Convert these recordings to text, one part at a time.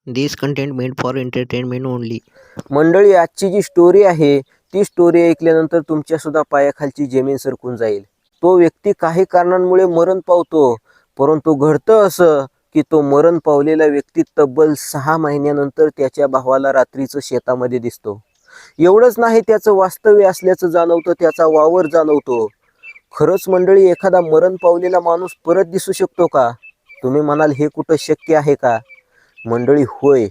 This content made for entertainment only. मंडळी, आजची जी story आहे ती स्टोरी ऐकल्यानंतर तुमच्या सुद्धा पायाखालची जमीन सरकून जाईल. तो व्यक्ती काही कारणांमुळे मरण पावतो, परंतु घडतं असं की तो मरण पावलेला व्यक्ती तब्बल 6 महिन्यानंतर त्याच्या भावाला रात्रीचं शेतामध्ये दिसतो. एवढंच नाही, त्याचं वास्तव्य असल्याचं जाणवतं, त्याचा वावर जाणवतो. खरंच मंडळी, एखादा मरण पावलेला माणूस परत दिसू शकतो का? तुम्ही म्हणाल, हे कुठं शक्य आहे का? मंडळी, होय.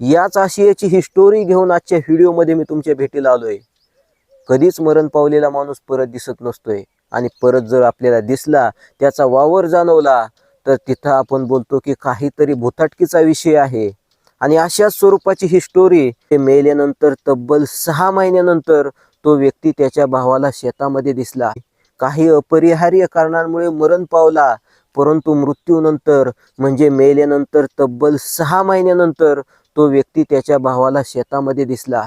याच आशयाची ही स्टोरी घेऊन आजच्या व्हिडिओमध्ये मी तुमच्या भेटीला आलोय. कधीच मरण पावलेला माणूस परत दिसत नसतोय, आणि परत जर आपल्याला दिसला, त्याचा वावर जाणवला, तर तिथं आपण बोलतो की काहीतरी भुताटकीचा विषय आहे. आणि अशाच स्वरूपाची ही स्टोरी. ते मेल्यानंतर तब्बल 6 महिन्यानंतर तो व्यक्ती त्याच्या भावाला शेतामध्ये दिसला. काही अपरिहार्य कारणांमुळे मरण पावला, परंतु मृत्यूनंतर म्हणजे मेल्यानंतर तब्बल 6 महिन्यानंतर तो व्यक्ती त्याच्या भावाला शेतामध्ये दिसला.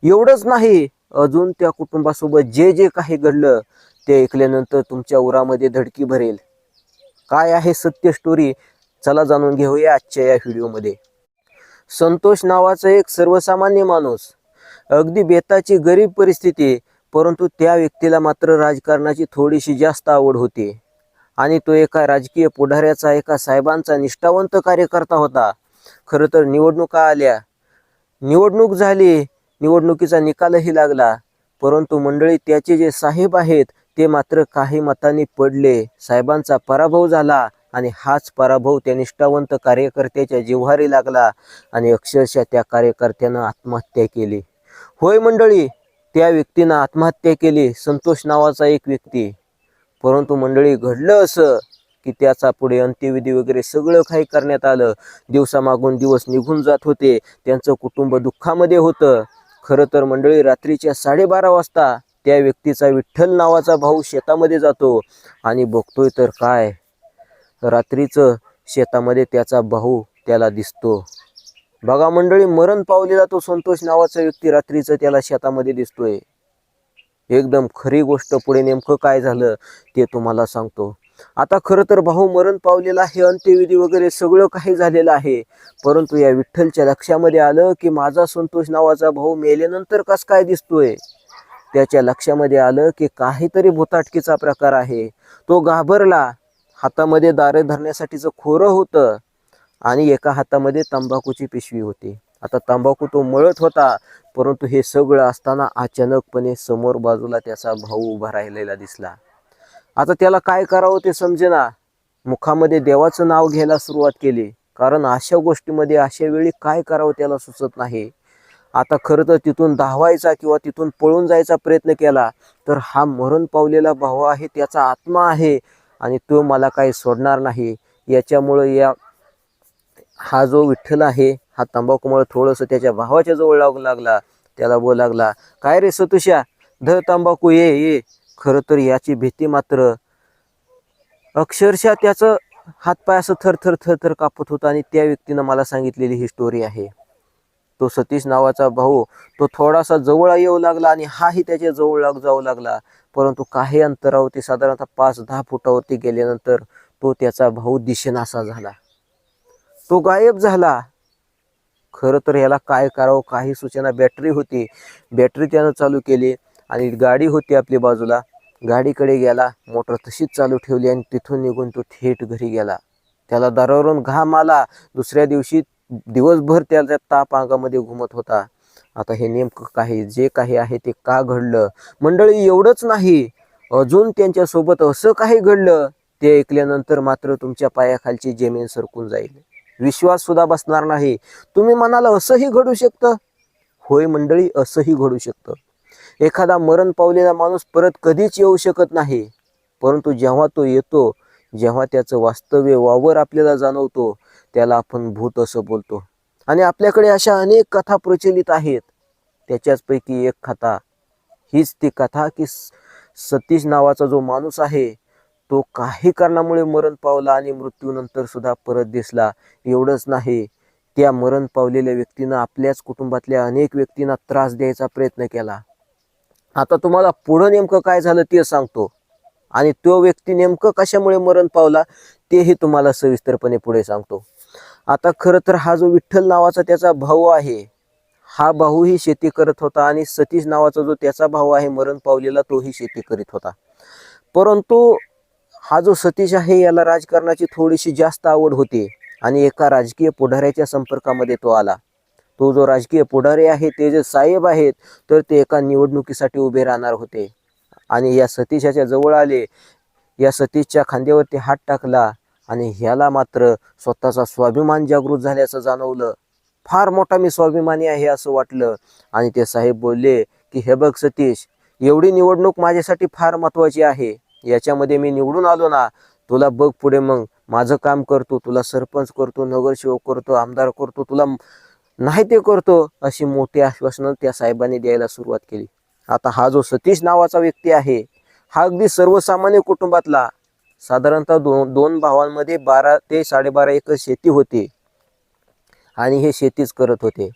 एवढंच नाही, अजून त्या कुटुंबासोबत जे जे काही घडलं ते ऐकल्यानंतर तुमच्या उरामध्ये धडकी भरेल. काय आहे सत्य स्टोरी? चला जाणून घेऊया आजच्या या व्हिडिओमध्ये. संतोष नावाचा एक सर्वसामान्य माणूस, अगदी बेताची गरीब परिस्थिती, परंतु त्या व्यक्तीला मात्र राजकारणाची थोडीशी जास्त आवड होती. आणि तो एका राजकीय पुढाऱ्याचा, एका साहेबांचा निष्ठावंत कार्यकर्ता होता. खरं तर निवडणुका आल्या, निवडणूक झाली, निवडणुकीचा निकालही लागला, परंतु मंडळी, त्याचे जे साहेब आहेत ते मात्र काही मतांनी पडले. साहेबांचा पराभव झाला, आणि हाच पराभव त्या निष्ठावंत कार्यकर्त्याच्या जिव्हारी लागला, आणि अक्षरशः त्या कार्यकर्त्यानं आत्महत्या केली. होय मंडळी, त्या व्यक्तीनं आत्महत्या केली, संतोष नावाचा एक व्यक्ती. परंतु मंडळी, घडलं असं की त्याचा पुढे अंत्यविधी वगैरे सगळं काही करण्यात आलं. दिवसामागून दिवस निघून जात होते, त्यांचं कुटुंब दुःखामध्ये होतं. खरं तर मंडळी, रात्रीच्या 12:30 वाजता त्या व्यक्तीचा विठ्ठल नावाचा भाऊ शेतामध्ये जातो, आणि बघतोय तर काय, रात्रीचं शेतामध्ये त्याचा भाऊ त्याला दिसतो. बघा मंडळी, मरण पावलेला तो संतोष नावाचा व्यक्ती रात्रीचं त्याला शेतामध्ये दिसतोय. एकदम खरी गोष्ट. पुढे नेमकं काय झालं ते तुम्हाला सांगतो. आता खरं तर भाऊ मरण पावलेला आहे, अंत्यविधी वगैरे सगळं काही झालेलं आहे, परंतु या विठ्ठलच्या लक्षामध्ये आलं की माझा संतोष नावाचा भाऊ मेल्यानंतर कस काय दिसतोय. त्याच्या लक्षामध्ये आलं की काहीतरी भुताटकीचा प्रकार आहे. तो घाबरला. हातामध्ये दारे धरण्यासाठीचं खोरं होतं, आणि एका हातामध्ये तंबाखूची पिशवी होती. आता तंबाखू तो मळत होता, परंतु हे सगळं असताना अचानकपणे समोर बाजूला त्याचा भाऊ उभा राहिलेला दिसला. आता त्याला काय करावं ते समजेना. मुखामध्ये देवाचं नाव घ्यायला सुरुवात केली, कारण अशा गोष्टीमध्ये अशा वेळी काय करावं त्याला सुचत नाही. आता खरं तर तिथून धावायचा किंवा तिथून पळून जायचा प्रयत्न केला, तर हा मरण पावलेला भाऊ आहे, त्याचा आत्मा आहे, आणि तो मला काही सोडणार नाही. याच्यामुळे हा जो विठ्ठल आहे, हा तंबाखूमुळे थोडंसं त्याच्या भावाच्या जवळ लागू लागला. त्याला बोल लागला, काय रे सतुशा, धर तंबाखू, ये ये. खरं तर याची भीती मात्र अक्षरशः त्याचं हातपाय असं थरथर थरथर कापत होता. आणि त्या व्यक्तीनं मला सांगितलेली ही स्टोरी आहे. तो सतीश नावाचा भाऊ, तो थोडासा जवळ येऊ लागला, आणि हाही त्याच्या जवळ जाऊ लागला, परंतु काही अंतरावरती साधारणतः 5-10 फुटावरती गेल्यानंतर तो त्याचा भाऊ दिसेनासा झाला. तो गायब झाला. खरं तर याला काय करावं काही सूचना. बॅटरी होती, बॅटरी त्यानं चालू केली, आणि गाडी होती आपली बाजूला, गाडीकडे गेला, मोटर तशीच चालू ठेवली, आणि तिथून निघून तो थेट घरी गेला. त्याला दारावरून घाम आला. दुसऱ्या दिवशी दिवसभर त्याचा ताप अंगामध्ये घुमत होता. आता हे नेमकं काही जे काही आहे ते का घडलं? मंडळी, एवढंच नाही, अजून त्यांच्यासोबत असं काही घडलं ते ऐकल्यानंतर मात्र तुमच्या पायाखालची जमीन सरकून जाईल. विश्वास सुद्धा बसणार नाही. तुम्ही म्हणाल, असंही घडू शकतं? होय मंडळी, असंही घडू शकतं. एखादा मरण पावलेला माणूस परत कधीच येऊ शकत नाही, परंतु जेव्हा तो येतो, जेव्हा त्याचं वास्तव्य वावर आपल्याला जाणवतो, त्याला आपण भूत असं बोलतो. आणि आपल्याकडे अशा अनेक कथा प्रचलित आहेत. त्याच्याचपैकी एक कथा हीच ती कथा की सतीश नावाचा जो माणूस आहे, तो काही कारणामुळे मरण पावला, आणि मृत्यूनंतर सुद्धा परत दिसला. एवढंच नाही, त्या मरण पावलेल्या व्यक्तीनं आपल्याच कुटुंबातल्या अनेक व्यक्तींना त्रास द्यायचा प्रयत्न केला. आता तुम्हाला पुढं नेमकं काय झालं ते सांगतो, आणि तो व्यक्ती नेमकं कशामुळे मरण पावला तेही तुम्हाला सविस्तरपणे पुढे सांगतो. आता खरं तर हा जो विठ्ठल नावाचा त्याचा भाऊ आहे, हा भाऊही शेती करत होता आणि सतीश नावाचा जो त्याचा भाऊ आहे मरण पावलेला, तोही शेती करीत होता. परंतु हा जो सतीश आहे याला राजकारणाची थोडीशी जास्त आवड होती आणि एका राजकीय पुढाऱ्याच्या संपर्कामध्ये तो आला. तो जो राजकीय पुढारी आहे ते जे साहेब आहेत, तर ते एका निवडणुकीसाठी उभे राहणार होते आणि या सतीशाच्या जवळ आले. या सतीशच्या खांद्यावरती हात टाकला आणि ह्याला मात्र स्वतःचा स्वाभिमान जागृत झाल्याचं जाणवलं. फार मोठा मी स्वाभिमानी आहे असं वाटलं आणि ते साहेब बोलले की हे बघ सतीश, एवढी निवडणूक माझ्यासाठी फार महत्त्वाची आहे. याच्यामध्ये मी निवडून आलो ना, तुला बघ पुढे मग माझं काम करतो, तुला सरपंच करतो, नगरसेवक करतो, आमदार करतो, तुला नाही ते करतो, अशी मोठी आश्वासनं त्या साहेबांनी द्यायला सुरुवात केली. आता हा जो सतीश नावाचा व्यक्ती आहे, हा अगदी सर्वसामान्य कुटुंबातला, साधारणतः दोन भावांमध्ये 12 ते 12.5 एकर शेती होती आणि हे शेतीच करत होते.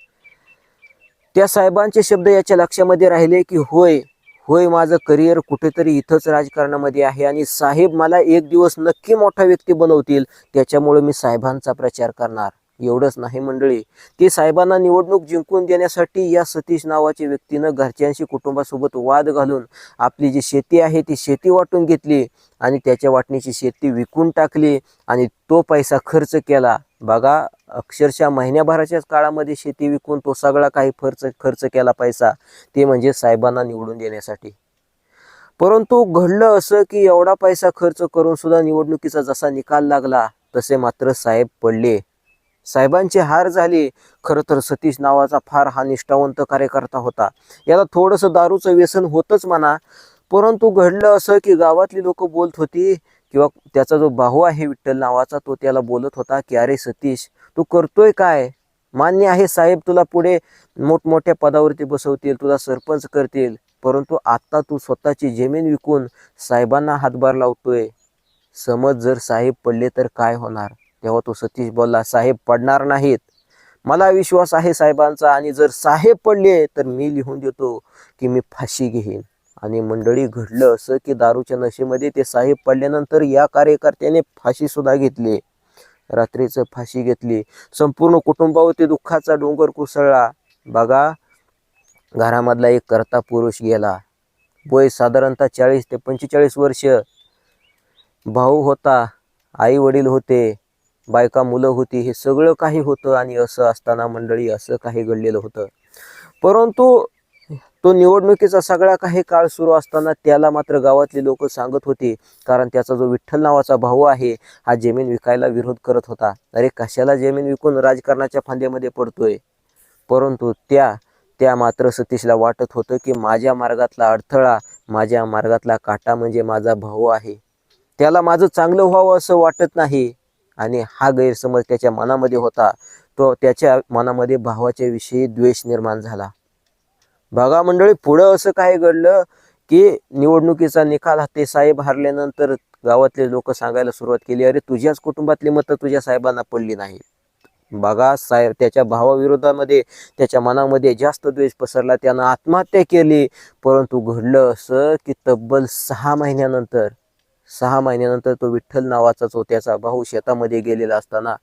त्या साहेबांचे शब्द याच्या लक्षामध्ये राहिले की होय होय, माझं करिअर कुठेतरी इथंच राजकारणामध्ये आहे आणि साहेब मला एक दिवस नक्की मोठा व्यक्ती बनवतील, त्याच्यामुळे मी साहेबांचा प्रचार करणार. एवढंच नाही मंडळी, ते साहेबांना निवडणूक जिंकून देण्यासाठी या सतीश नावाच्या व्यक्तीनं घरच्यांशी कुटुंबासोबत वाद घालून आपली जी शेती आहे ती शेती वाटून घेतली आणि त्याच्या वाटणीची शेती विकून टाकली आणि तो पैसा खर्च केला. बघा, अक्षरशः महिन्याभराच्याच काळामध्ये शेती विकून तो सगळा काही खर्च केला पैसा, ते म्हणजे साहेबांना निवडून देण्यासाठी. परंतु घडलं असं की एवढा पैसा खर्च करून सुद्धा निवडणुकीचा जसा निकाल लागला तसे मात्र साहेब पडले. साहेबांची हार झाली. खरं तर सतीश नावाचा फार हा निष्ठावंत कार्यकर्ता होता. याला थोडंसं दारूचं व्यसन होतंच म्हणा, परंतु घडलं असं की गावातली लोक बोलत होती किंवा त्याचा जो भाऊ आहे विठ्ठल नावाचा, तो त्याला बोलत होता की अरे सतीश, तू करतोय काय? मान्य आहे साहेब तुला पुढे मोठमोठ्या पदावरती बसवतील, तुला सरपंच करतील, परंतु आता तू स्वतःची जमीन विकून साहेबांना हातभार लावतोय. समज जर साहेब पडले तर काय होणार? तेव्हा तो सतीश बोलला, साहेब पडणार नाहीत, मला विश्वास आहे साहेबांचा, आणि जर साहेब पडले तर मी लिहून देतो की मी फाशी घेईन. आणि मंडळी, घडलं असं की दारूच्या नशेमध्ये ते साहेब पडल्यानंतर या कार्यकर्त्याने फाशी सुद्धा घेतली. रात्रीचं फाशी घेतली. संपूर्ण कुटुंबावरती दुःखाचा डोंगर कोसळला. बघा, घरामधला एक कर्ता पुरुष गेला. वय साधारणतः 40 ते 45 वर्ष. भाऊ होता, आई वडील होते, बायका मुलं होती, हे सगळं काही होतं आणि असं असताना मंडळी असं काही घडलेलं होतं. परंतु तो निवडणुकीचा सगळा काही काळ सुरू असताना त्याला मात्र गावातली लोक सांगत होती, कारण त्याचा जो विठ्ठल नावाचा भाऊ आहे हा जमीन विकायला विरोध करत होता. अरे कशाला जमीन विकून राजकारणाच्या फांद्यामध्ये पडतोय? परंतु त्या मात्र सतीशला वाटत होतं की माझ्या मार्गातला अडथळा, माझ्या मार्गातला काटा म्हणजे माझा भाऊ आहे, त्याला माझं चांगलं व्हावं असं वाटत नाही. आणि हा गैरसमज त्याच्या मनामध्ये होता. तो त्याच्या मनामध्ये भावाच्या विषयी द्वेष निर्माण झाला. बघा मंडळी, पुढं असं काय घडलं की निवडणुकीचा निकाल ते साहेब हारल्यानंतर गावातले लोक सांगायला सुरुवात केली, अरे तुझ्याच कुटुंबातली मतं तुझ्या साहेबांना पडली नाही. बघा, साहेब त्याच्या भावाविरोधामध्ये त्याच्या मनामध्ये जास्त द्वेष पसरला, त्यानं आत्महत्या केली. परंतु घडलं असं की तब्बल 6 महिन्यानंतर तो विठ्ठल नावाचा जो त्याचा भाऊ शेतामध्ये गेलेला असताना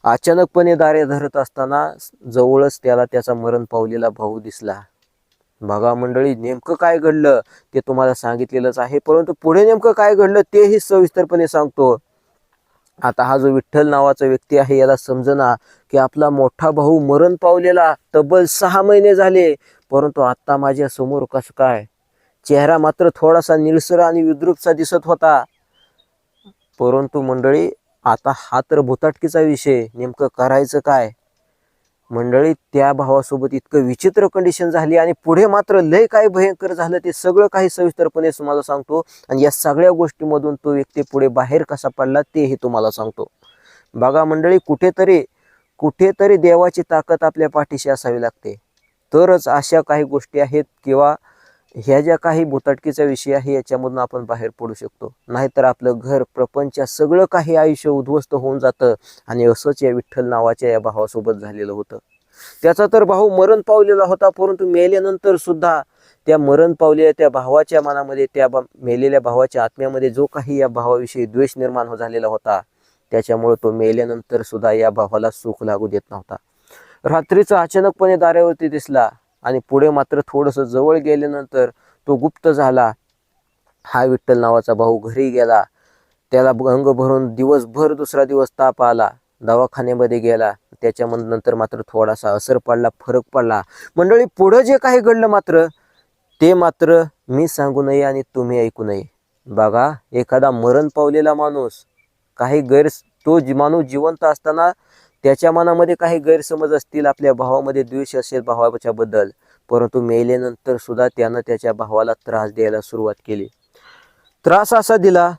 अचानकपणे दारे धरत असताना जवळच त्याला त्याचा मरण पावलेला भाऊ दिसला. बघा मंडळी, नेमकं काय घडलं ते तुम्हाला सांगितलेलंच आहे, परंतु पुढे नेमकं काय घडलं तेही सविस्तरपणे सांगतो. आता हा जो विठ्ठल नावाचा व्यक्ती आहे याला समजना की आपला मोठा भाऊ मरण पावलेला तब्बल 6 महिने झाले, परंतु आता माझ्या समोर कसं काय? चेहरा मात्र थोडासा निळसर आणि विद्रूपचा दिसत होता. परंतु मंडळी, आता हा तर भुताटकीचा विषय, नेमकं करायचं काय? मंडळी, त्या भावासोबत इतकं विचित्र कंडिशन झाली आणि पुढे मात्र लय काय भयंकर झालं ते सगळं काही सविस्तरपणे तुम्हाला सांगतो. आणि या सगळ्या गोष्टीमधून तो व्यक्ती पुढे बाहेर कसा पडला तेही तुम्हाला सांगतो. बघा मंडळी, कुठेतरी देवाची ताकद आपल्या पाठीशी असावी लागते, तरच अशा काही गोष्टी आहेत किंवा ह्या ज्या काही भुताटकीचा विषय आहे याच्यामधून आपण बाहेर पडू शकतो. नाहीतर आपलं घर, प्रपंच, सगळं काही आयुष्य उद्ध्वस्त होऊन जातं. आणि असंच या विठ्ठल नावाच्या या भावासोबत झालेलं होतं. त्याचा तर भाऊ मरण पावलेला होता, परंतु मेल्यानंतर सुद्धा त्या मरण पावलेल्या त्या भावाच्या मनामध्ये, त्या मेलेल्या भावाच्या आत्म्यामध्ये जो काही या भावाविषयी द्वेष निर्माण झालेला होता, त्याच्यामुळे तो मेल्यानंतर सुद्धा या भावाला सुख लागू देत नव्हता. रात्रीचा अचानकपणे दारावरती दिसला आणि पुढे मात्र थोडस जवळ गेल्यानंतर तो गुप्त झाला. हा विठ्ठल नावाचा भाऊ घरी गेला. त्याला अंग भरून दिवसभर दुसरा दिवस ताप आला. दवाखान्यामध्ये गेला. त्याच्यानंतर मात्र थोडासा असर पडला, फरक पडला. मंडळी, पुढं जे काही घडलं मात्र ते मात्र मी सांगू नये आणि तुम्ही ऐकू नये. बघा, एखादा मरण पावलेला माणूस काही तो माणूस जिवंत असताना त्याच्या मनामध्ये काही गैरसमज असतील, आपल्या भावामध्ये द्वेष असेल भावाच्या बद्दल, परंतु मेल्यानंतर सुद्धा त्यानं त्याच्या भावाला त्रास द्यायला सुरुवात केली. त्रास असा दिला,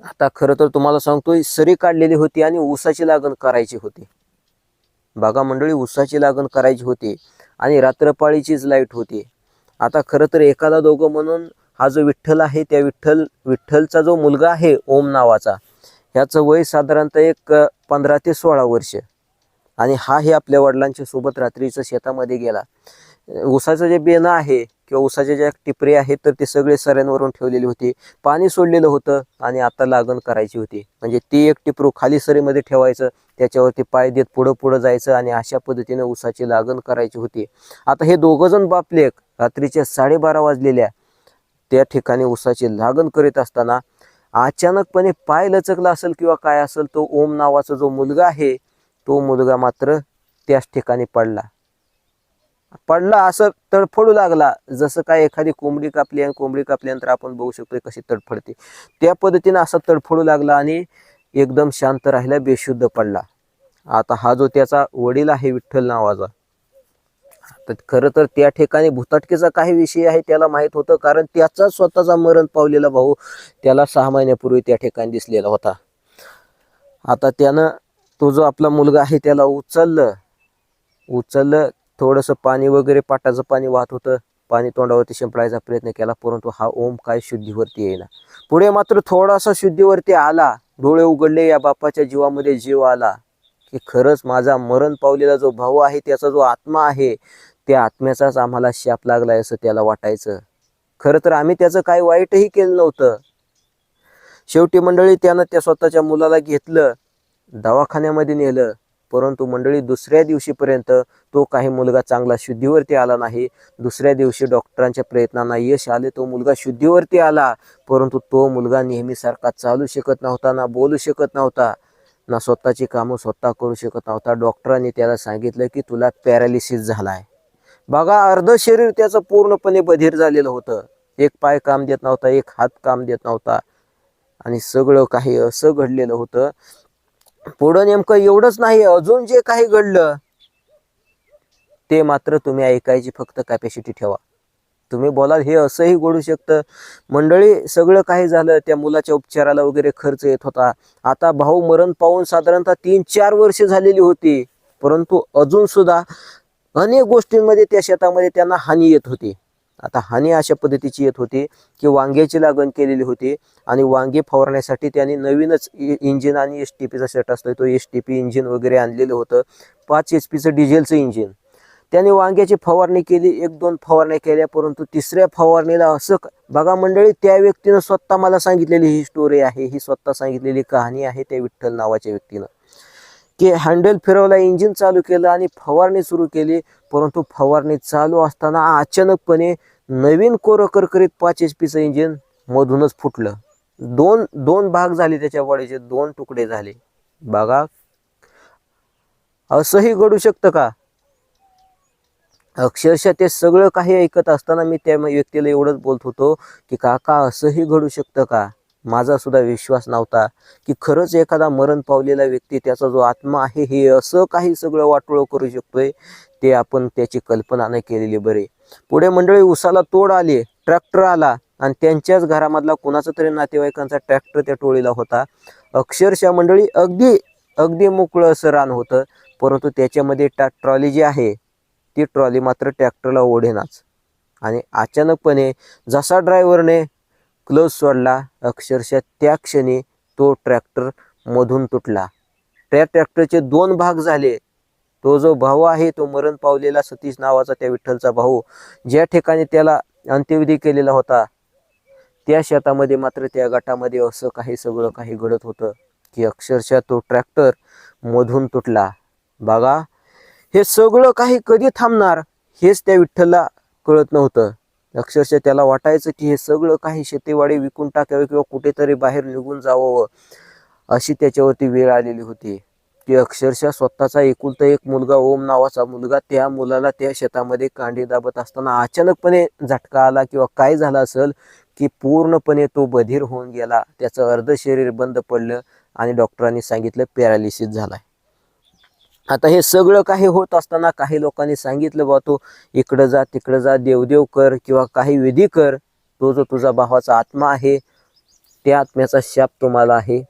आता खरं तर तुम्हाला सांगतोय, सरी काढलेली होती आणि ऊसाची लागण करायची होती. बघा मंडळी, ऊसाची लागण करायची होती आणि रात्रपाळीचीच लाईट होती. आता खरं तर एखादा दोघं म्हणून हा जो विठ्ठल आहे, त्या विठ्ठलचा जो मुलगा आहे ओम नावाचा, ह्याचं वय साधारणतः एक 15 ते 16 वर्ष, आणि हा हे आपल्या वडिलांच्या सोबत रात्रीचं शेतामध्ये गेला. ऊसाचं जे बेणं आहे किंवा ऊसाच्या ज्या टिपरे आहेत तर ते सगळे सऱ्यांवरून ठेवलेली होती. पाणी सोडलेलं होतं आणि आता लागण करायची होती. म्हणजे ती एक टिपरू खाली सरीमध्ये ठेवायचं, त्याच्यावरती पाय देत पुढं पुढं जायचं आणि अशा पद्धतीने ऊसाची लागण करायची होती. आता हे दोघं जण बापलेक रात्रीच्या 12:30 वाजलेल्या त्या ठिकाणी ऊसाची लागण करीत असताना अचानकपणे पाय लचकला असेल किंवा काय असेल, तो ओम नावाचा जो मुलगा आहे तो मुलगा मात्र त्याच ठिकाणी पडला असं तडफडू लागला, जसं काय एखादी कोंबडी कापली आणि कोंबडी कापल्यानंतर आपण बघू शकतो कशी तडफडते, त्या पद्धतीने असा तडफडू लागला आणि एकदम शांत राहिला, बेशुद्ध पडला. आता हा जो त्याचा वडील आहे विठ्ठल नावाचा, तर खरं तर त्या ठिकाणी भूताटकेचा काही विषय आहे त्याला माहित होतं, कारण त्याचा स्वतःचा मरण पावलेला भाऊ त्याला 6 महिन्यापूर्वी त्या ठिकाणी दिसलेला होता. आता त्यानं तो जो आपला मुलगा आहे त्याला उचललं थोडंसं पाणी वगैरे, पाटाचं पाणी वाहत होतं, पाणी तोंडावरती शिंपडायचा प्रयत्न केला, परंतु हा ओम काय शुद्धीवरती येईना. पुढे मात्र थोडासा शुद्धीवरती आला, डोळे उघडले, या बापाच्या जीवामध्ये जीव आला की खरंच माझा मरण पावलेला जो भाऊ आहे त्याचा जो आत्मा आहे त्या आत्म्याचाच आम्हाला शाप लागलाय असं त्याला वाटायचं. खरं तर आम्ही त्याचं काही वाईटही केलं नव्हतं. शेवटी मंडळी त्यानं त्या स्वतःच्या मुलाला घेतलं, दवाखान्यामध्ये नेलं, परंतु मंडळी दुसऱ्या दिवशीपर्यंत तो काही मुलगा चांगला शुद्धीवरती आला नाही. दुसऱ्या दिवशी डॉक्टरांच्या प्रयत्नांना यश आले, तो मुलगा शुद्धीवरती आला, परंतु तो मुलगा नेहमीसारखा चालू शकत नव्हता, ना बोलू शकत नव्हता, ना स्वतःची कामं स्वतः करू शकत नव्हता. डॉक्टरांनी त्याला सांगितलं की तुला पॅरालिसिस झालाय. बघा, अर्ध शरीर त्याचं पूर्णपणे बधीर झालेलं होतं. एक पाय काम देत नव्हता, एक हात काम देत नव्हता आणि सगळं काही असं घडलेलं होतं. पुढं नेमकं एवढंच नाही, अजून जे काही घडलं ते मात्र तुम्ही ऐकायची फक्त कॅपॅसिटी ठेवा. तुम्ही बोलाल हे असंही घडू शकतं. मंडळी, सगळं काही झालं, त्या मुलाच्या उपचाराला वगैरे खर्च येत होता. आता भाऊ मरण पावून साधारणतः 3-4 वर्ष झालेली होती, परंतु अजून सुद्धा अनेक गोष्टींमध्ये त्या शेतामध्ये त्यांना हानी येत होती. आता हानी अशा पद्धतीची येत होती की वांग्याची लागण केलेली होती आणि वांगे फवारण्यासाठी त्यांनी नवीनच इंजिन आणि STPचा सेट असतो तो STP इंजिन वगैरे आणलेलं होतं. 5 HPचं डिझेलचं इंजिन. त्याने वांग्याची फवारणी केली, 1-2 फवारण्या केल्या, परंतु तिसऱ्या फवारणीला असं बघा मंडळी, त्या व्यक्तीनं स्वतः मला सांगितलेली ही स्टोरी आहे, ही स्वतः सांगितलेली कहाणी आहे त्या विठ्ठल नावाच्या व्यक्तीनं, की हँडल फिरवला, इंजिन चालू केलं आणि फवारणी सुरू केली, परंतु फवारणी चालू असताना अचानकपणे नवीन करकरीत 5 HPचं इंजिन मधूनच फुटलं. दोन भाग झाले, त्याच्या बॉडीचे 2 तुकडे झाले. बघा, असंही घडू शकतं का? अक्षरशः ते सगळं काही ऐकत असताना मी त्या व्यक्तीला एवढंच बोलत होतो की काका, असंही घडू शकतं का? माझा सुद्धा विश्वास नव्हता की खरंच एखादा मरण पावलेला व्यक्ती, त्याचा जो आत्मा आहे, हे असं काही सगळं वाटोळं करू शकतोय, ते आपण त्याची कल्पना नाही केलेली बरे. पुढे मंडळी उसाला तोड आली, ट्रॅक्टर आला आणि त्यांच्याच घरामधला कुणाचा तरी नातेवाईकांचा ट्रॅक्टर त्या टोळीला होता. अक्षरशः मंडळी अगदी मोकळं असं रान होतं, परंतु त्याच्यामध्ये ट्रॉली जी आहे ती ट्रॉली मात्र ट्रॅक्टरला ओढेनाच. आणि अचानकपणे जसा ड्रायव्हरने क्लच सोडला, अक्षरशः त्या क्षणी तो ट्रॅक्टर मधून तुटला. त्या ट्रॅक्टरचे 2 भाग झाले. तो जो भाऊ आहे, तो मरण पावलेला सतीश नावाचा त्या विठ्ठलचा भाऊ, ज्या ठिकाणी त्याला अंत्यविधी केलेला होता, त्या शेतामध्ये मात्र त्या गटामध्ये असं काही सगळं काही घडत होतं. की अक्षरशः तो ट्रॅक्टर मधून तुटला. बघा, हे सगळं काही कधी थांबणार हेच त्या विठ्ठलला कळत नव्हतं. अक्षरशः त्याला वाटायचं की हे सगळं काही शेतीवाडी विकून टाकावे किंवा कुठेतरी बाहेर निघून जावं, अशी त्याच्यावरती वेळ आलेली होती. की अक्षरशः स्वतःचा एकुलता एक मुलगा, ओम नावाचा मुलगा, त्या मुलाला त्या शेतामध्ये कांडी दाबत असताना अचानकपणे झटका आला किंवा काय झालं असेल की पूर्णपणे तो बधीर होऊन गेला. त्याचं अर्ध शरीर बंद पडलं आणि डॉक्टरांनी सांगितलं पॅरालिसिस झालाय. आता हे सगळं काही होत असताना काही लोकांनी सांगितलं, बा तू इकडं जा तिकडं जा, देवदेव कर किंवा काही विधी कर, तो जो तुझा भावाचा आत्मा आहे त्या आत्म्याचा शाप तुम्हाला आहे.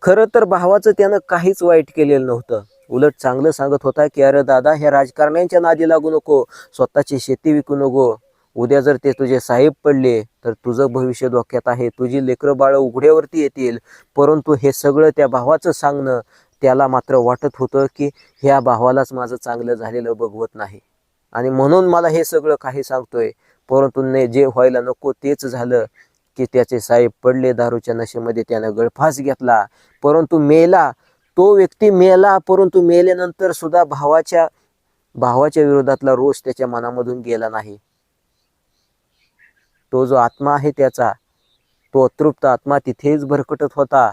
खरं तर भावाचं त्यानं काहीच वाईट केलेलं नव्हतं, उलट चांगलं सांगत होता की अरे दादा, ह्या राजकारण्यांच्या नादी लागू नको, स्वतःची शेती विकू नको. उद्या जर ते तुझे साहेब पडले तर तुझं भविष्य धोक्यात आहे, तुझी लेकरं बाळ उघड्यावरती येतील. परंतु हे सगळं त्या भावाचं सांगणं त्याला मात्र वाटत होतं की ह्या भावालाच माझं चांगलं झालेलं बघवत नाही आणि म्हणून मला हे सगळं काही सांगतोय. परंतु जे व्हायला नको तेच झालं की त्याचे साहेब पडले दारूच्या नशेमध्ये, त्यानं गळफास घेतला, परंतु मेला. तो व्यक्ती मेला, परंतु मेल्यानंतर सुद्धा भावाच्या विरोधातला रोष त्याच्या मनामधून गेला नाही. तो जो आत्मा आहे त्याचा, तो अतृप्त आत्मा तिथेच भरकटत होता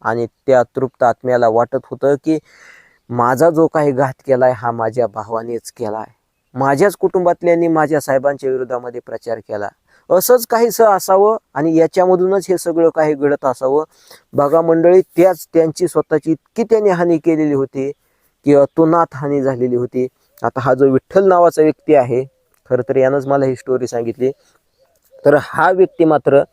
आणि त्या अतृप्त आत्म्याला वाटत होतं की माझा जो काही घात केलाय हा माझ्या भावानेच केलाय, माझ्याच कुटुंबातल्यांनी माझ्या साहेबांच्या विरोधामध्ये प्रचार केला, असंच काहीसं असावं आणि याच्यामधूनच हे सगळं काही घडत असावं. बघा मंडळी, त्यांची स्वतःची इतकी त्यांनी हानी केलेली होती की अतोनात हानी झालेली होती. आता हा जो विठ्ठल नावाचा व्यक्ती आहे, खरं तर यानंच मला ही स्टोरी सांगितली, तर हा व्यक्ती मात्र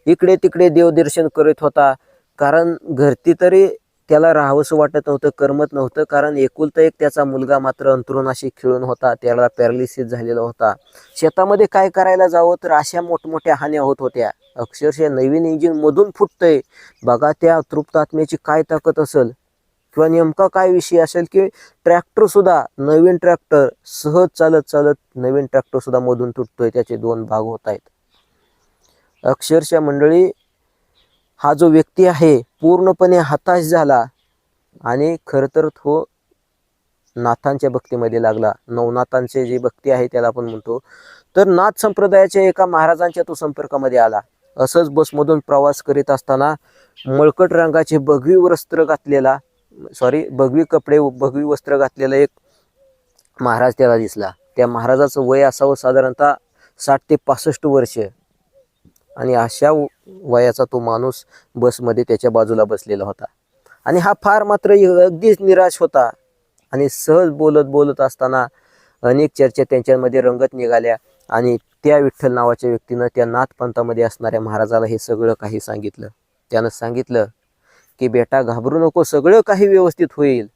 इकडे तिकडे देवदर्शन करत होता. कारण घरती तरी त्याला राहावंसं वाटत नव्हतं, करमत नव्हतं, कारण एकुलता एक त्याचा मुलगा मात्र अंथरुणाशी खिळून होता, त्याला पॅरालिसिस झालेला होता. शेतामध्ये काय करायला जावं तर अशा मोठमोठ्या हान्या होत होत्या. अक्षरशः नवीन इंजिन मधून फुटतंय. बघा त्या तृप्त आत्म्याची काय ताकद असेल किंवा नेमका काय विषय असेल की ट्रॅक्टर सुद्धा, नवीन ट्रॅक्टर सहज चालत चालत नवीन ट्रॅक्टर सुद्धा मधून तुटतोय, त्याचे 2 भाग होत आहेत. अक्षरशः मंडळी, हा जो व्यक्ती आहे पूर्णपणे हताश झाला आणि खरं तर तो नाथांच्या भक्तीमध्ये लागला. नवनाथांचे जे भक्ती आहे त्याला आपण म्हणतो, तर नाथ संप्रदायाच्या एका महाराजांच्या तो संपर्कामध्ये आला. असंच बसमधून प्रवास करीत असताना मळकट रंगाचे भगवी वस्त्र घातलेला एक महाराज त्याला दिसला. त्या महाराजाचं वय असावं साधारणतः 60 ते 65 वर्ष आणि अशा वयाचा तो माणूस बसमध्ये त्याच्या बाजूला बसलेला होता आणि हा फार मात्र अगदीच निराश होता आणि सहज बोलत असताना अनेक चर्चा त्यांच्यामध्ये रंगत निघाल्या आणि त्या विठ्ठल नावाच्या व्यक्तीनं त्या नाथपंथामध्ये असणाऱ्या महाराजाला हे सगळं काही सांगितलं. त्यानं सांगितलं की बेटा घाबरू नको, सगळं काही व्यवस्थित होईल.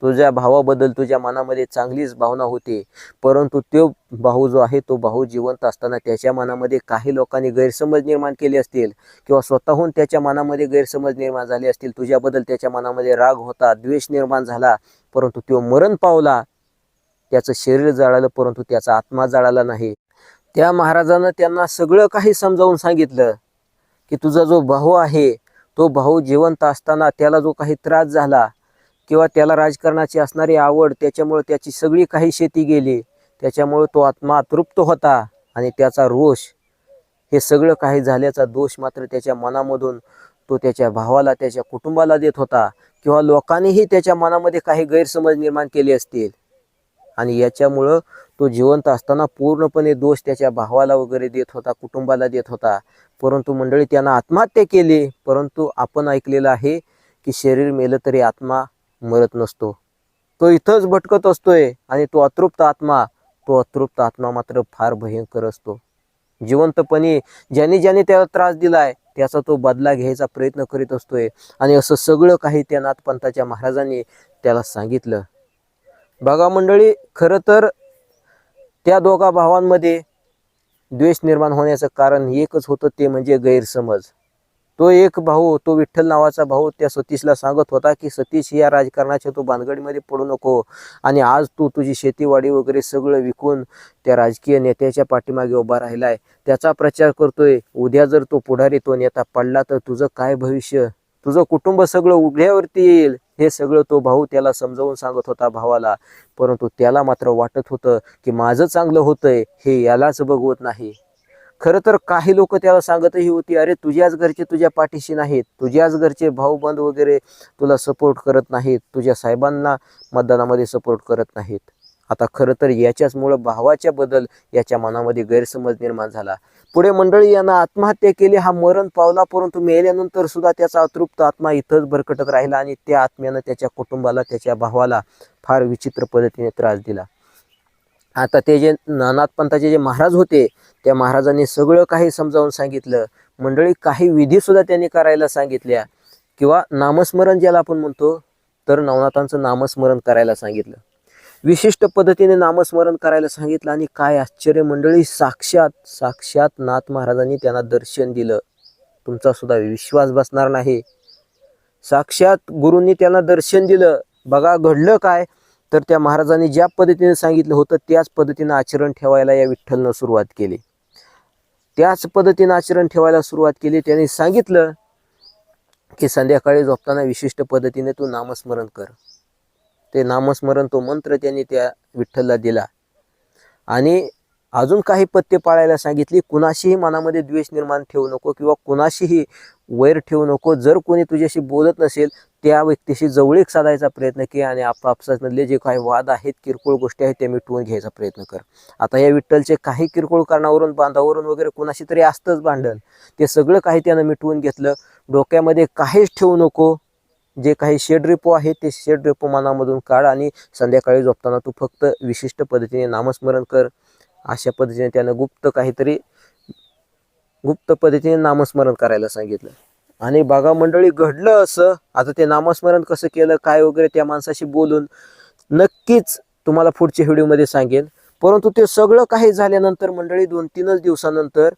तुझ्या भावाबद्दल तुझ्या मनामध्ये चांगलीच भावना होती, परंतु तो भाऊ जो आहे तो भाऊ जिवंत असताना त्याच्या मनामध्ये काही लोकांनी गैरसमज निर्माण केले असतील किंवा स्वतःहून त्याच्या मनामध्ये गैरसमज निर्माण झाले असतील, तुझ्याबद्दल त्याच्या मनामध्ये राग होता, द्वेष निर्माण झाला, परंतु तो मरण पावला. त्याचं शरीर जळालं परंतु त्याचा आत्मा जळाला नाही. त्या महाराजानं त्यांना सगळं काही समजावून सांगितलं की तुझा जो भाऊ आहे तो भाऊ जिवंत असताना त्याला जो काही त्रास झाला किंवा त्याला राजकारणाची असणारी आवड, त्याच्यामुळे त्याची सगळी काही शेती गेली, त्याच्यामुळे तो आत्मा तृप्त होता आणि त्याचा रोष, हे सगळं काही झाल्याचा दोष मात्र त्याच्या मनामधून तो त्याच्या भावाला, त्याच्या कुटुंबाला देत होता किंवा लोकांनीही त्याच्या मनामध्ये काही गैरसमज निर्माण केले असतील आणि याच्यामुळं तो जिवंत असताना पूर्णपणे दोष त्याच्या भावाला वगैरे देत होता, कुटुंबाला देत होता. परंतु मंडळी, त्यानं आत्महत्या केली. परंतु आपण ऐकलेलं आहे की शरीर मेलं तरी आत्मा मरत नसतो, तो इथंच भटकत असतोय आणि तो अतृप्त आत्मा मात्र फार भयंकर असतो. जिवंतपणे ज्याने त्याला त्रास दिलाय त्याचा तो बदला घ्यायचा प्रयत्न करीत असतोय आणि असं सगळं काही त्या नाथपंथाच्या महाराजांनी त्याला सांगितलं. बघा मंडळी, खरं तर त्या दोघा भावांमध्ये द्वेष निर्माण होण्याचं कारण एकच होतं, ते म्हणजे गैरसमज. तो एक भाऊ, तो विठ्ठल नावाचा भाऊ त्या सतीशला सांगत होता की सतीश, या राजकारणाच्या तू भानगडीमध्ये पडू नको आणि आज तू तुझी शेतीवाडी वगैरे सगळं विकून त्या राजकीय नेत्याच्या पाठीमागे उभा राहिलाय, त्याचा प्रचार करतोय. उद्या जर तो पुढारी, तो नेता पडला तर तुझं काय भविष्य, तुझं कुटुंब सगळं उघड्यावरती येईल, हे सगळं तो भाऊ त्याला समजावून सांगत होता भावाला. परंतु त्याला मात्र वाटत होतं की माझं चांगलं होतंय हे यालाच बघवत नाही. खरं तर काही लोक त्याला सांगतही होती, अरे तुझ्याच घरचे तुझ्या पाठीशी नाहीत, तुझ्याच घरचे भाऊ बंद वगैरे तुला सपोर्ट करत नाहीत, तुझ्या साहेबांना मतदानामध्ये सपोर्ट करत नाहीत. आता खरं तर याच्याचमुळं भावाच्या बद्दल याच्या मनामध्ये गैरसमज निर्माण झाला. पुढे मंडळी यानं आत्महत्या केली, हा मरण पावला. परंतु मेल्यानंतर सुद्धा त्याचा अतृप्त आत्मा इथंच भरकटत राहिला आणि त्या आत्म्यानं त्याच्या कुटुंबाला, त्याच्या भावाला फार विचित्र पद्धतीने त्रास दिला. आता ते जे नाथ पंथाचे जे महाराज होते, त्या महाराजांनी सगळं काही समजावून सांगितलं. मंडळी काही विधी सुद्धा त्यांनी करायला सांगितल्या, किंवा नामस्मरण ज्याला आपण म्हणतो, तर नवनाथांचं नामस्मरण करायला सांगितलं. विशिष्ट पद्धतीने नामस्मरण करायला सांगितलं. आणि काय आश्चर्य मंडळी, साक्षात नाथ महाराजांनी त्यांना दर्शन दिलं. तुमचा सुद्धा विश्वास बसणार नाही. साक्षात गुरूंनी त्यांना दर्शन दिलं. बघा घडलं काय, तर त्या महाराजांनी ज्या पद्धतीने सांगितलं होतं त्याच पद्धतीने आचरण ठेवायला या विठ्ठलनं सुरुवात केली. त्याच पद्धतीने आचरण ठेवायला सुरुवात केली. त्यांनी सांगितलं की संध्याकाळी झोपताना विशिष्ट पद्धतीने तू नामस्मरण कर. ते नामस्मरण, तो मंत्र त्यांनी त्या विठ्ठलला दिला. आणि अजून काही पथ्य पाळायला सांगितली. कुणाशीही मनामध्ये द्वेष निर्माण ठेवू नको, किंवा कुणाशीही वैर ठेवू नको. जर कोणी तुझ्याशी बोलत नसेल त्या व्यक्तीशी जवळीक साधायचा प्रयत्न कर, आणि आपापसातले जे काही वाद आहेत, किरकोळ गोष्टी आहेत, त्या मिटवून घ्यायचा प्रयत्न कर. आता या विठ्ठलचे काही किरकोळ कारणावरून, बांधावरून वगैरे कुणाशी तरी असतंच भांडण, ते सगळं काही त्यानं मिटवून घेतलं. डोक्यामध्ये काहीच ठेवू नको. जे काही शेडरेपो आहे ते शेडरेपो मनामधून काढ, आणि संध्याकाळी झोपताना तू फक्त विशिष्ट पद्धतीने नामस्मरण कर. अशा पद्धतीने त्यानं गुप्त पद्धतीने नामस्मरण करायला सांगितलं. आणि बघा मंडळी घडलं असं. आता ते नामस्मरण कसं केलं काय वगैरे त्या माणसाशी बोलून नक्कीच तुम्हाला पुढच्या व्हिडिओमध्ये सांगेन. परंतु ते सगळं काही झाल्यानंतर मंडळी 2-3 दिवसानंतर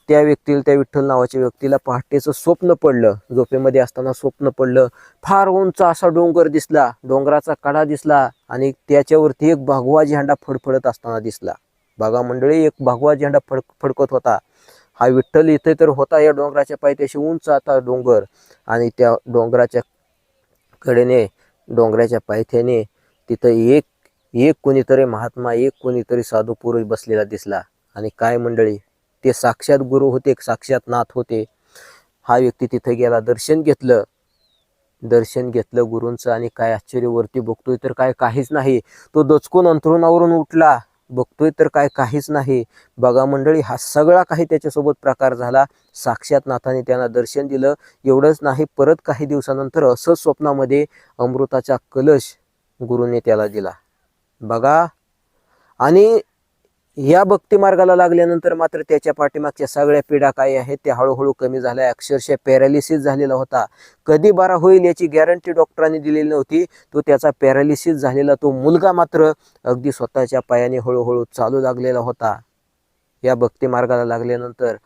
त्या विठ्ठल नावाच्या व्यक्तीला पहाटेचं स्वप्न पडलं. झोपेमध्ये असताना स्वप्न पडलं. फार उंच असा डोंगर दिसला, डोंगराचा कडा दिसला, आणि त्याच्यावरती एक भगवा झेंडा फडफडत असताना दिसला. बघा मंडळी, एक भगवा झेंडा फडकत होता. हा विठ्ठल इथे तर होता या डोंगराच्या पायथ्याशी, उंच आता डोंगर, आणि त्या डोंगराच्या कडेने, डोंगराच्या पायथ्याने तिथं एक कोणीतरी महात्मा, एक कोणीतरी साधू पुरुष बसलेला दिसला. आणि काय मंडळी, ते साक्षात गुरु होते, साक्षात नाथ होते. हा व्यक्ती तिथे गेला, दर्शन घेतलं गुरूंचं. आणि काय आश्चर्य, वरती बघतोय तर काय काहीच नाही. तो दचकून अंथरुणावरून उठला, बघतोय तर काय काहीच नाही. बघा मंडळी, हा सगळा काही त्याच्यासोबत प्रकार झाला. साक्षात नाथाने त्यांना दर्शन दिलं. एवढंच नाही, परत काही दिवसानंतर असंच स्वप्नामध्ये अमृताचा कलश गुरूने त्याला दिला. बघा, आणि या भक्ती मार्गाला लागल्यानंतर मात्र त्याच्या पाठीमागच्या सगळ्या पीडा काय आहेत त्या हळूहळू कमी झाल्या. अक्षरशः पॅरालिसिस झालेला होता. कधी बरा होईल याची गॅरंटी डॉक्टरांनी दिलेली नव्हती. तो त्याचा पॅरालिसिस झालेला तो मुलगा मात्र अगदी स्वतःच्या पायाने हळूहळू चालू लागलेला होता. या भक्ती मार्गाला लागल्यानंतर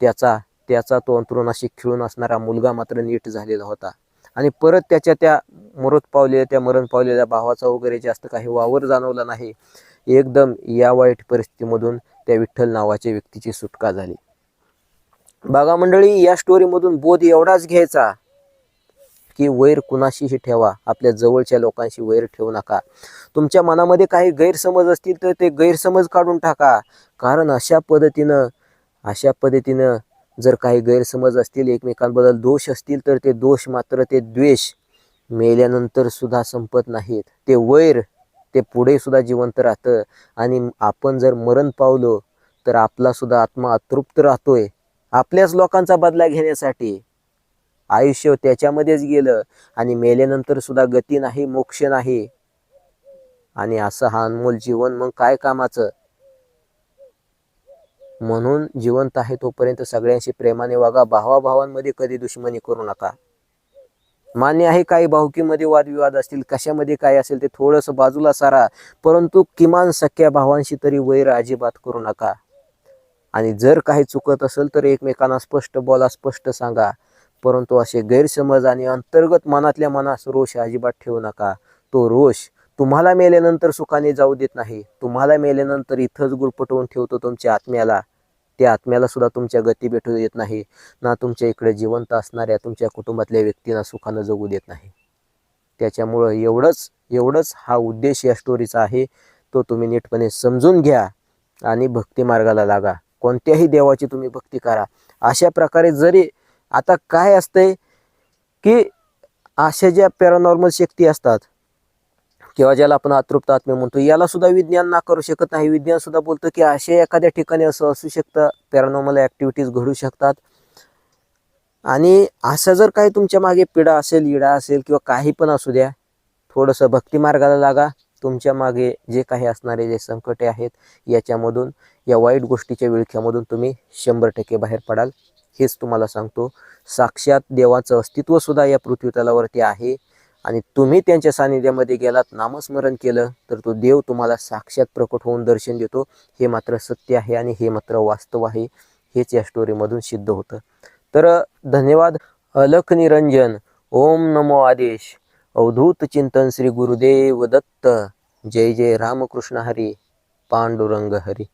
त्याचा तो अंतरुणाशी खिळून असणारा मुलगा मात्र नीट झालेला होता. आणि परत त्याच्या त्या मरण पावलेल्या भावाचा वगैरे जास्त काही वावर जाणवला नाही. एकदम या वाईट परिस्थितीमधून त्या विठ्ठल नावाच्या व्यक्तीची सुटका झाली. बघा मंडळी, या स्टोरीमधून बोध एवढाच घ्यायचा की वैर कुणाशीही ठेवा, आपल्या जवळच्या लोकांशी वैर ठेवू नका. तुमच्या मनामध्ये काही गैरसमज असतील तर ते गैरसमज काढून टाका. कारण अशा पद्धतीनं जर काही गैरसमज असतील, एकमेकांबद्दल दोष असतील, तर ते दोष मात्र, ते द्वेष मेल्यानंतर सुद्धा संपत नाहीत. ते वैर ते पुढे सुद्धा जिवंत राहतं. आणि आपण जर मरण पावलो तर आपला सुद्धा आत्मा अतृप्त राहतोय. आपल्याच लोकांचा बदला घेण्यासाठी आयुष्य त्याच्यामध्येच गेलं, आणि मेल्यानंतर सुद्धा गती नाही, मोक्ष नाही. आणि असं हा अनमोल जीवन मग काय कामाचं. म्हणून जिवंत आहे तोपर्यंत सगळ्यांशी प्रेमाने वागा. भावाभावांमध्ये कधी दुश्मनी करू नका. मान्य आहे काही भावकीमध्ये वादविवाद असतील, कशामध्ये काय असेल ते थोडंसं बाजूला सारा, परंतु किमान सख्या भावांशी तरी वैर अजिबात करू नका. आणि जर काही चुकत असेल तर एकमेकांना स्पष्ट बोला, स्पष्ट सांगा. परंतु असे गैरसमज आणि अंतर्गत मनातल्या मनास रोष अजिबात ठेवू नका. तो रोष तुम्हाला मेल्यानंतर सुखाने जाऊ देत नाही. तुम्हाला मेल्यानंतर इथंच गुळपटवून ठेवतो तुमच्या आत्म्याला. त्या आत्म्याला सुद्धा तुमच्या गती भेटू देत नाही, ना तुमच्या इकडे जिवंत असणाऱ्या तुमच्या कुटुंबातल्या व्यक्तींना सुखानं जगू देत नाही. त्याच्यामुळं एवढंच हा उद्देश या स्टोरीचा आहे. तो तुम्ही नीटपणे समजून घ्या आणि भक्ती मार्गाला लागा. कोणत्याही देवाची तुम्ही भक्ती करा. अशा प्रकारे जरी आता काय असतंय की अशा ज्या पॅरानॉर्मल शक्ती असतात किंवा ज्याला आपण अतृप्त आत्मे म्हणतो, याला सुद्धा विज्ञान नाकारू शकत नाही. विज्ञान सुद्धा बोलतं की अशा एखाद्या ठिकाणी असं असू शकतं, पॅरानॉर्मल ॲक्टिव्हिटीज घडू शकतात. आणि असं जर काही तुमच्या मागे पिढा असेल, इडा असेल किंवा काही पण असू द्या, थोडंसं भक्ती मार्गाला लागा. तुमच्या मागे जे काही असणारे जे संकटे आहेत याच्यामधून, या वाईट गोष्टीच्या विळख्यामधून तुम्ही 100% बाहेर पडाल, हेच तुम्हाला सांगतो. साक्षात देवाचं अस्तित्व सुद्धा या पृथ्वीतलावरती आहे आणि तुम्ही त्यांच्या सानिध्यामध्ये गेलात, नामस्मरण केलं तर तो देव तुम्हाला साक्षात प्रकट होऊन दर्शन देतो. हे मात्र सत्य आहे आणि हे मात्र वास्तव आहे. हेच या स्टोरीमधून सिद्ध होतं. तर धन्यवाद. अलख निरंजन. ओम नमो आदेश. अवधूत चिंतन श्री गुरुदेव दत्त. जय जय रामकृष्ण हरी. पांडुरंग हरी.